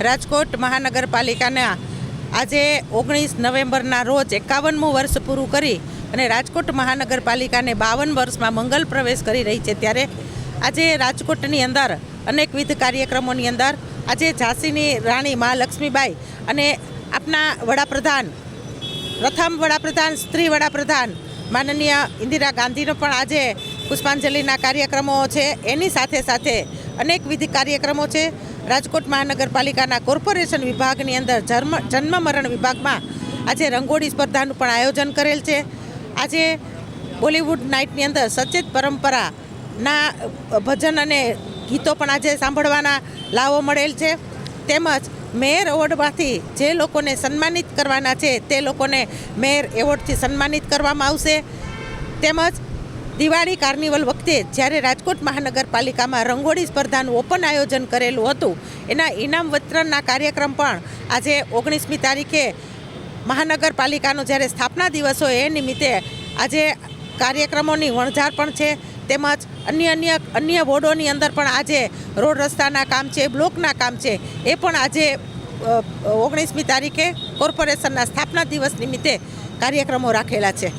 રાજકોટ મહાનગરપાલિકાના આજે 19 નવેમ્બરના રોજ 51મું વર્ષ પૂરું કરી અને રાજકોટ મહાનગરપાલિકાને 52 વર્ષમાં મંગલ પ્રવેશ કરી રહી છે, ત્યારે આજે રાજકોટની અંદર અનેકવિધ કાર્યક્રમોની અંદર આજે ઝાંસીની રાણી મહાલક્ષ્મીબાઈ અને આપના વડાપ્રધાન, પ્રથમ વડાપ્રધાન, સ્ત્રી વડાપ્રધાન માનનીય ઇન્દિરા ગાંધીનો પણ આજે પુષ્પાંજલિના કાર્યક્રમો છે. એની સાથે સાથે અનેકવિધ કાર્યક્રમો છે. રાજકોટ મહાનગરપાલિકાના કોર્પોરેશન વિભાગની અંદર જન્મ મરણ વિભાગમાં આજે રંગોળી સ્પર્ધાનું પણ આયોજન કરેલ છે. આજે બોલિવૂડ નાઇટની અંદર સચેત પરંપરાના ભજન અને ગીતો પણ આજે સાંભળવાના લાવો મળેલ છે. તેમજ મેયર એવોર્ડમાંથી જે લોકોને સન્માનિત કરવાના છે તે લોકોને મેયર એવોર્ડથી સન્માનિત કરવામાં આવશે. તેમજ દિવાળી કાર્નિવલ વખતે જ્યારે રાજકોટ મહાનગરપાલિકામાં રંગોળી સ્પર્ધાનું ઓપન આયોજન કરેલું હતું, એના ઇનામ વિતરણના કાર્યક્રમ પણ આજે 19મી તારીખે મહાનગરપાલિકાનો જ્યારે સ્થાપના દિવસ હોય એ નિમિત્તે આજે કાર્યક્રમોની વણઝાર પણ છે. તેમજ અન્ય વોર્ડોની અંદર પણ આજે રોડ રસ્તાના કામ છે, બ્લોકના કામ છે, એ પણ આજે 19મી તારીખે કોર્પોરેશનના સ્થાપના દિવસ નિમિત્તે કાર્યક્રમો રાખેલા છે.